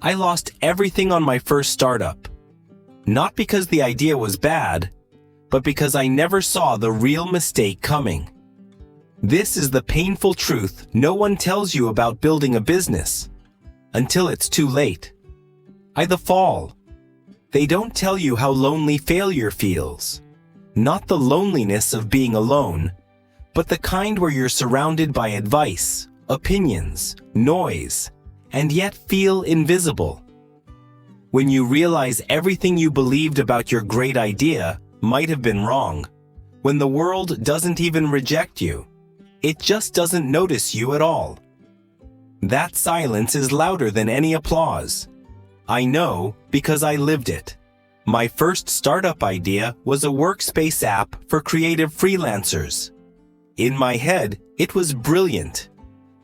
I lost everything on my first startup. Not because the idea was bad, but because I never saw the real mistake coming. This is the painful truth no one tells you about building a business, until it's too late. The fall. They don't tell you how lonely failure feels. Not the loneliness of being alone, but the kind where you're surrounded by advice, opinions, noise, and yet feel invisible. When you realize everything you believed about your great idea might have been wrong. When the world doesn't even reject you. It just doesn't notice you at all. That silence is louder than any applause. I know because I lived it. My first startup idea was a workspace app for creative freelancers. In my head, it was brilliant.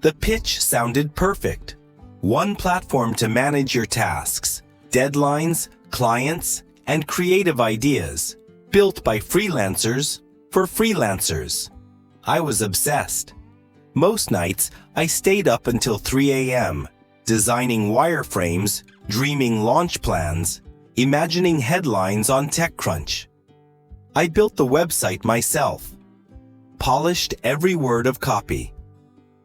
The pitch sounded perfect. One platform to manage your tasks, deadlines, clients, and creative ideas, built by freelancers for freelancers. I was obsessed. Most nights, I stayed up until 3 a.m., designing wireframes, dreaming launch plans, imagining headlines on TechCrunch. I built the website myself, polished every word of copy,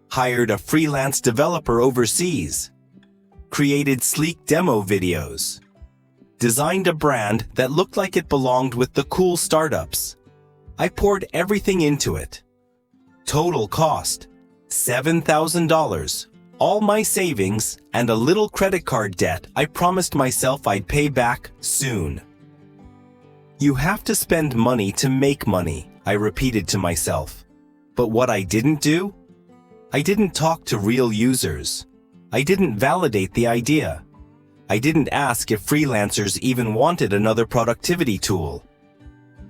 hired a freelance developer overseas, created sleek demo videos, designed a brand that looked like it belonged with the cool startups. I poured everything into it. Total cost, $7,000. All my savings and a little credit card debt I promised myself I'd pay back soon. You have to spend money to make money, I repeated to myself. But what I didn't do? I didn't talk to real users. I didn't validate the idea. I didn't ask if freelancers even wanted another productivity tool.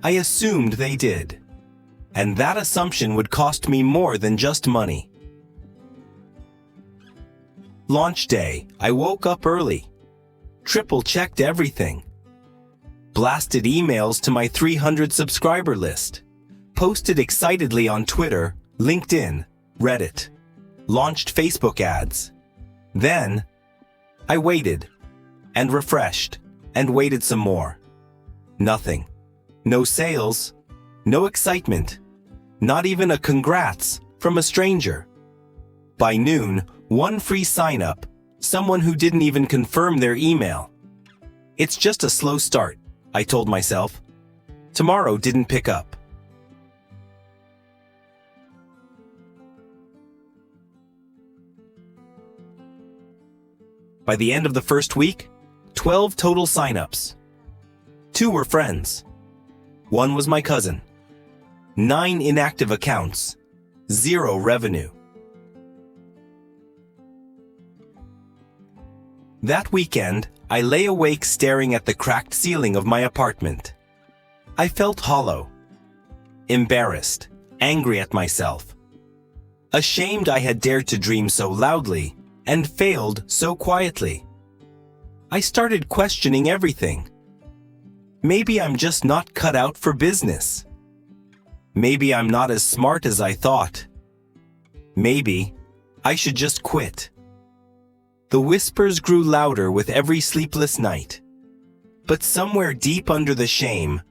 I assumed they did. And that assumption would cost me more than just money. Launch day, I woke up early. Triple-checked everything. Blasted emails to my 300 subscriber list. Posted excitedly on Twitter, LinkedIn, Reddit. Launched Facebook ads. Then, I waited, and refreshed, and waited some more. Nothing. No sales, no excitement, not even a congrats from a stranger. By noon, one free sign-up, someone who didn't even confirm their email. It's just a slow start, I told myself. Tomorrow didn't pick up. By the end of the first week, 12 total sign-ups. 2 were friends. 1 was my cousin. 9 inactive accounts. 0 revenue. That weekend, I lay awake staring at the cracked ceiling of my apartment. I felt hollow. Embarrassed. Angry at myself. Ashamed I had dared to dream so loudly and failed so quietly. I started questioning everything. Maybe I'm just not cut out for business. Maybe I'm not as smart as I thought. Maybe I should just quit. The whispers grew louder with every sleepless night. But somewhere deep under the shame,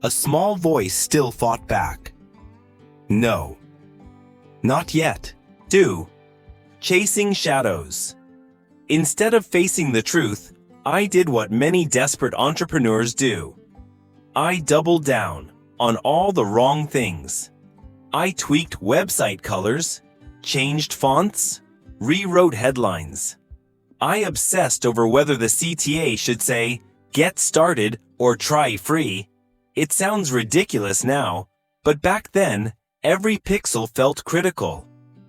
a small voice still fought back. No. Not yet. Chasing shadows. Instead of facing the truth, I did what many desperate entrepreneurs do. I doubled down on all the wrong things. I tweaked website colors, changed fonts, rewrote headlines. I obsessed over whether the CTA should say, "Get started" or "Try free." It sounds ridiculous now, but back then, every pixel felt critical.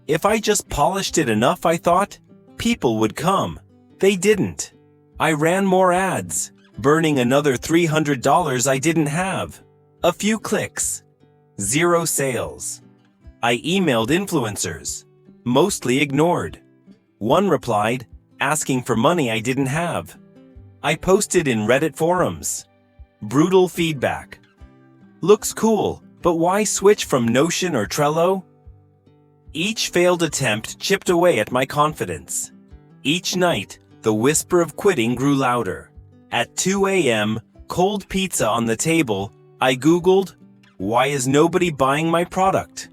If I just polished it enough, I thought, people would come. They didn't. I ran more ads, burning another $300 I didn't have. A few clicks. 0 sales. I emailed influencers, mostly ignored. One replied, asking for money I didn't have. I posted in Reddit forums. Brutal feedback. Looks cool, but why switch from Notion or Trello? Each failed attempt chipped away at my confidence. Each night, The whisper of quitting grew louder. At 2 a.m., cold pizza on the table, I Googled, "Why is nobody buying my product?"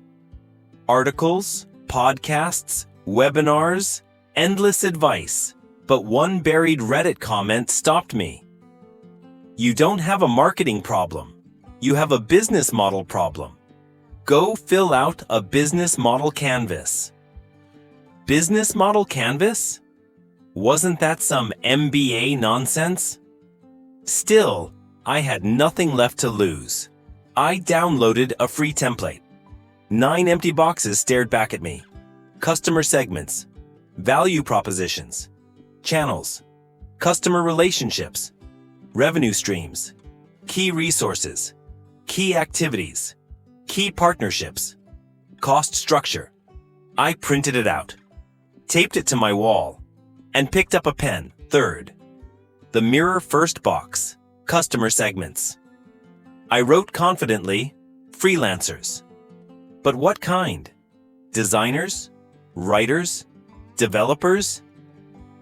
Articles, podcasts, webinars, endless advice, but one buried Reddit comment stopped me. "You don't have a marketing problem. You have a business model problem. Go fill out a business model canvas." Business model canvas? Wasn't that some MBA nonsense? Still, I had nothing left to lose. I downloaded a free template. 9 empty boxes stared back at me. Customer segments, value propositions, channels, customer relationships, revenue streams, key resources, key activities, key partnerships, cost structure. I printed it out, taped it to my wall, and picked up a pen. Third, the mirror first box, customer segments. I wrote confidently, freelancers. But what kind? Designers? Writers? Developers?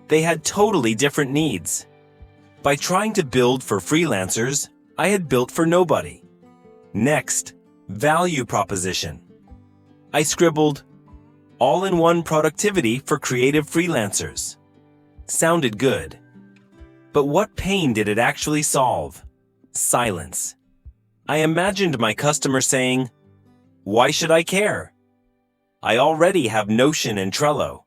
They had totally different needs. By trying to build for freelancers, I had built for nobody. Next, value proposition. I scribbled, all-in-one productivity for creative freelancers. Sounded good. But what pain did it actually solve? Silence. I imagined my customer saying, "Why should I care? I already have Notion and Trello."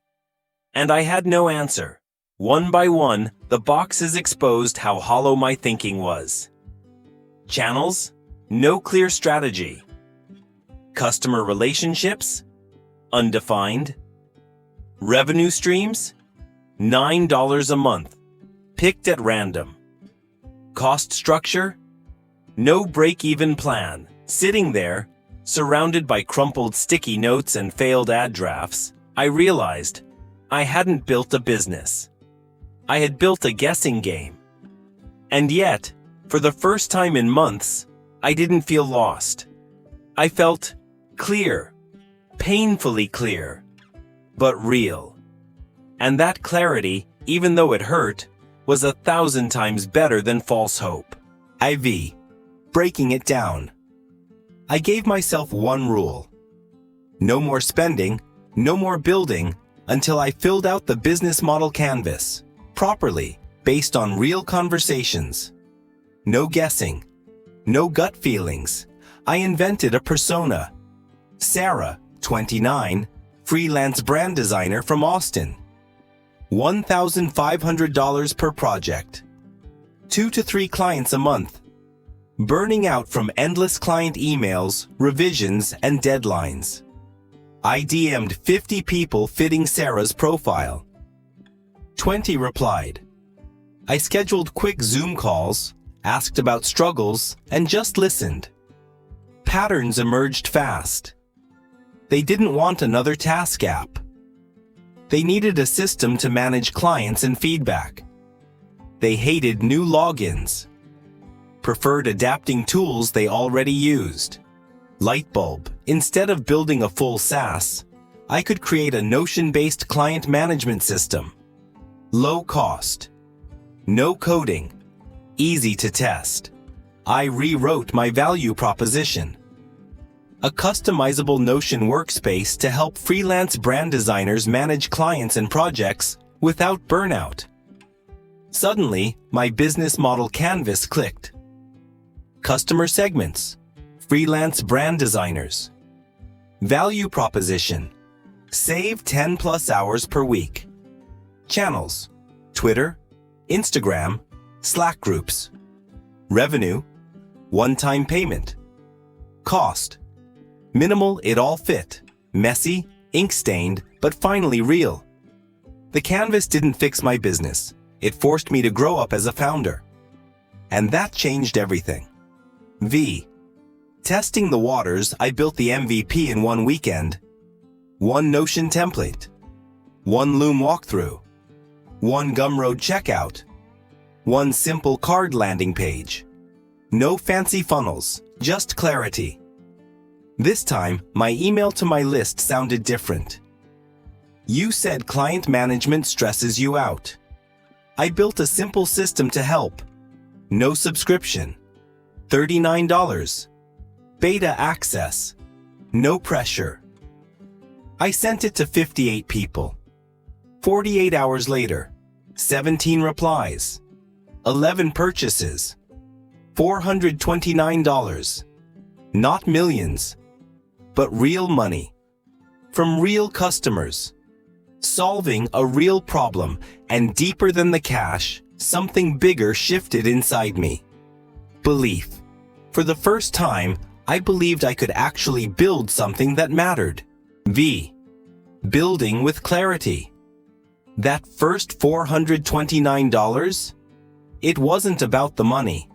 And I had no answer. One by one, the boxes exposed how hollow my thinking was. Channels? No clear strategy. Customer relationships? Undefined. Revenue streams? $9 a month, picked at random. Cost structure? No break-even plan. Sitting there, surrounded by crumpled sticky notes and failed ad drafts, I realized I hadn't built a business. I had built a guessing game. And yet, for the first time in months, I didn't feel lost. I felt clear, painfully clear, but real. And that clarity, even though it hurt, was 1,000 times better than false hope. IV. Breaking it down. I gave myself one rule. No more spending, no more building, until I filled out the business model canvas, properly, based on real conversations. No guessing, no gut feelings. I invented a persona. Sarah, 29, freelance brand designer from Austin. $1,500 per project. 2 to 3 clients a month. Burning out from endless client emails, revisions, and deadlines. I DM'd 50 people fitting Sarah's profile. 20 replied. I scheduled quick Zoom calls, asked about struggles, and just listened. Patterns emerged fast. They didn't want another task app. They needed a system to manage clients and feedback. They hated new logins. Preferred adapting tools they already used. Lightbulb. Instead of building a full SaaS, I could create a Notion-based client management system. Low cost. No coding. Easy to test. I rewrote my value proposition. A customizable Notion workspace to help freelance brand designers manage clients and projects without burnout. Suddenly, my business model canvas clicked. Customer segments, freelance brand designers. Value proposition, save 10+ hours per week. Channels, Twitter, Instagram, Slack groups. Revenue, one-time payment. Cost, minimal, it all fit. Messy, ink-stained, but finally real. The canvas didn't fix my business. It forced me to grow up as a founder. And that changed everything. V. Testing the waters, I built the MVP in one weekend. One Notion template. One Loom walkthrough. One Gumroad checkout. One simple card landing page. No fancy funnels, just clarity. This time, my email to my list sounded different. You said client management stresses you out. I built a simple system to help. No subscription. $39. Beta access. No pressure. I sent it to 58 people. 48 hours later, 17 replies. 11 purchases. $429. Not millions, but real money. From real customers. Solving a real problem, and deeper than the cash, something bigger shifted inside me. Belief. For the first time, I believed I could actually build something that mattered. Building with clarity. That first $429? It wasn't about the money.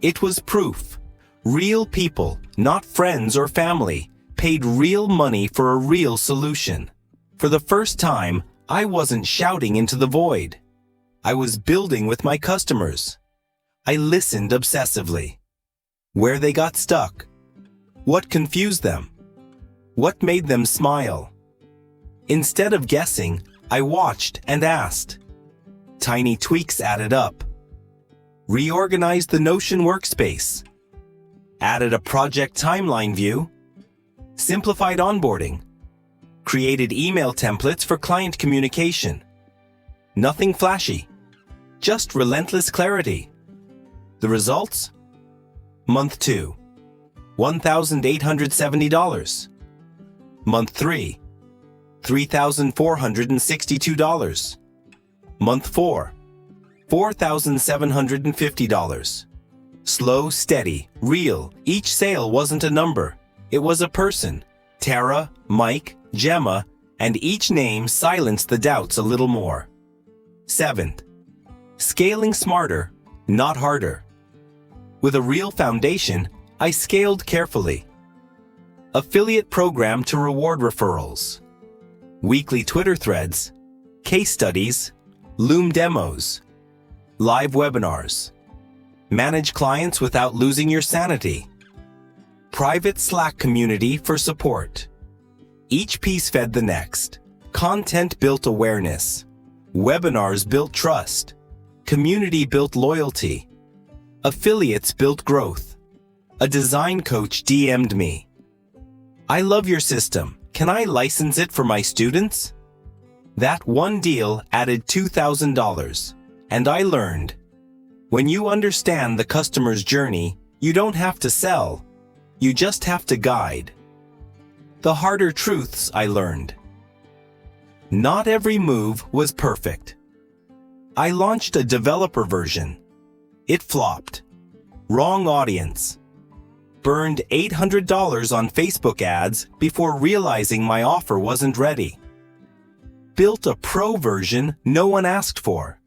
It was proof. Real people, not friends or family, paid real money for a real solution. For the first time, I wasn't shouting into the void. I was building with my customers. I listened obsessively. Where they got stuck. What confused them. What made them smile. Instead of guessing, I watched and asked. Tiny tweaks added up. Reorganized the Notion workspace. Added a project timeline view. Simplified onboarding. Created email templates for client communication. Nothing flashy. Just relentless clarity. The results? Month 2. $1,870. Month 3. $3,462. Month 4. $4,750. Slow, steady, real. Each sale wasn't a number. It was a person. Tara, Mike, Gemma, and each name silenced the doubts a little more. 7th. Scaling smarter, not harder. With a real foundation, I scaled carefully. Affiliate program to reward referrals. Weekly Twitter threads. Case studies. Loom demos. Live webinars. Manage clients without losing your sanity. Private Slack community for support. Each piece fed the next. Content built awareness. Webinars built trust. Community built loyalty. Affiliates built growth. A design coach DM'd me. I love your system. Can I license it for my students? That one deal added $2,000. And I learned. When you understand the customer's journey, you don't have to sell. You just have to guide. The harder truths I learned. Not every move was perfect. I launched a developer version. It flopped. Wrong audience. Burned $800 on Facebook ads before realizing my offer wasn't ready. Built a pro version no one asked for.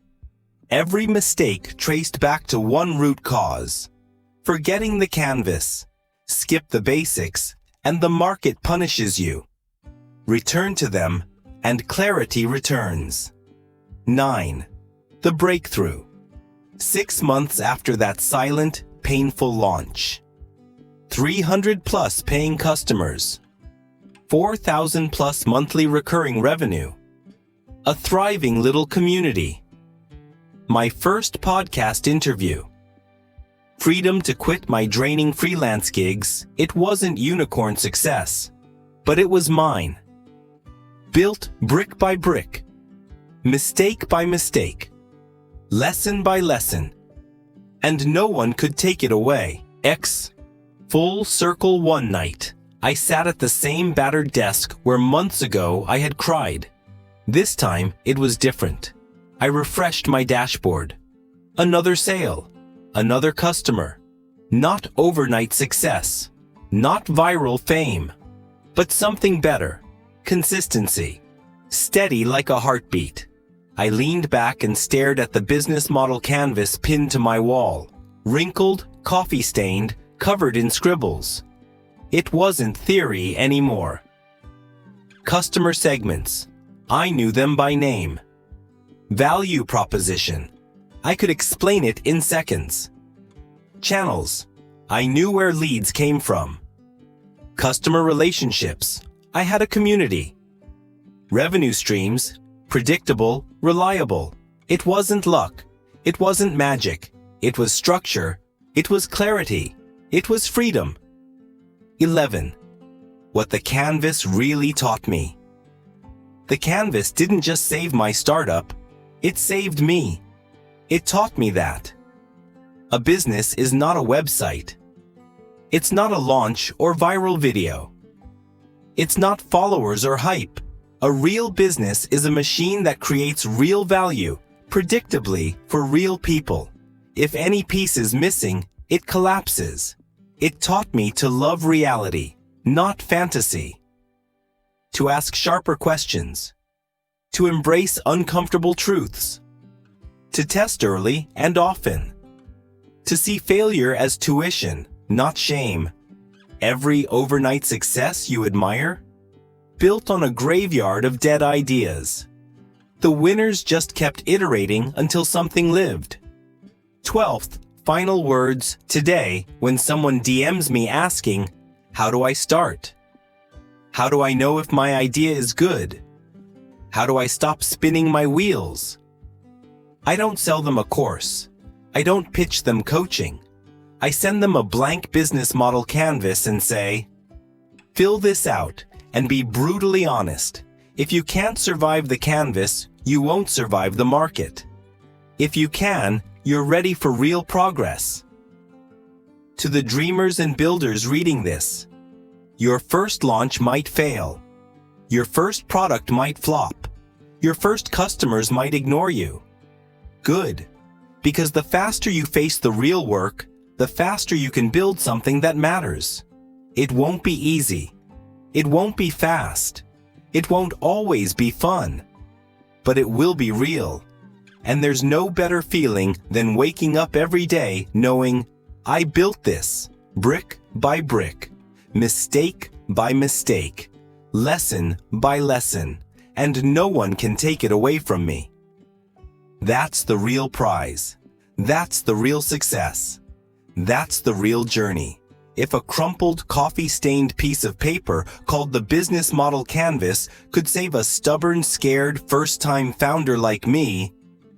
Every mistake traced back to one root cause. Forgetting the canvas. Skip the basics, and the market punishes you. Return to them, and clarity returns. 9. The breakthrough. 6 months after that silent, painful launch. 300 plus paying customers. 4,000 plus monthly recurring revenue. A thriving little community. My first podcast interview. Freedom to quit my draining freelance gigs. It wasn't unicorn success, but it was mine. Built brick by brick. Mistake by mistake. Lesson by lesson. And no one could take it away. Full circle one night. I sat at the same battered desk where months ago I had cried. This time it was different. I refreshed my dashboard. Another sale. Another customer. Not overnight success. Not viral fame. But something better. Consistency. Steady like a heartbeat. I leaned back and stared at the business model canvas pinned to my wall. Wrinkled, coffee-stained, covered in scribbles. It wasn't theory anymore. Customer segments. I knew them by name. Value proposition. I could explain it in seconds. Channels. I knew where leads came from. Customer relationships. I had a community. Revenue streams. Predictable, reliable. It wasn't luck. It wasn't magic. It was structure. It was clarity. It was freedom. 11. What the canvas really taught me. The canvas didn't just save my startup. It saved me. It taught me that a business is not a website. It's not a launch or viral video. It's not followers or hype. A real business is a machine that creates real value, predictably, for real people. If any piece is missing, it collapses. It taught me to love reality, not fantasy. To ask sharper questions. To embrace uncomfortable truths. To test early and often. To see failure as tuition, not shame. Every overnight success you admire? Built on a graveyard of dead ideas. The winners just kept iterating until something lived. 12th, final words today when someone DMs me asking, how do I start? How do I know if my idea is good? How do I stop spinning my wheels? I don't sell them a course. I don't pitch them coaching. I send them a blank business model canvas and say, fill this out and be brutally honest. If you can't survive the canvas, you won't survive the market. If you can, you're ready for real progress. To the dreamers and builders reading this, your first launch might fail. Your first product might flop. Your first customers might ignore you. Good, because the faster you face the real work, the faster you can build something that matters. It won't be easy. It won't be fast. It won't always be fun. But it will be real. And there's no better feeling than waking up every day knowing, I built this, brick by brick, mistake by mistake, lesson by lesson, and no one can take it away from me. That's the real prize. That's the real success. That's the real journey. If a crumpled, coffee-stained piece of paper called the business model canvas could save a stubborn, scared, first-time founder like me,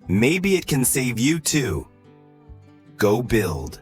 maybe it can save you too. Go build.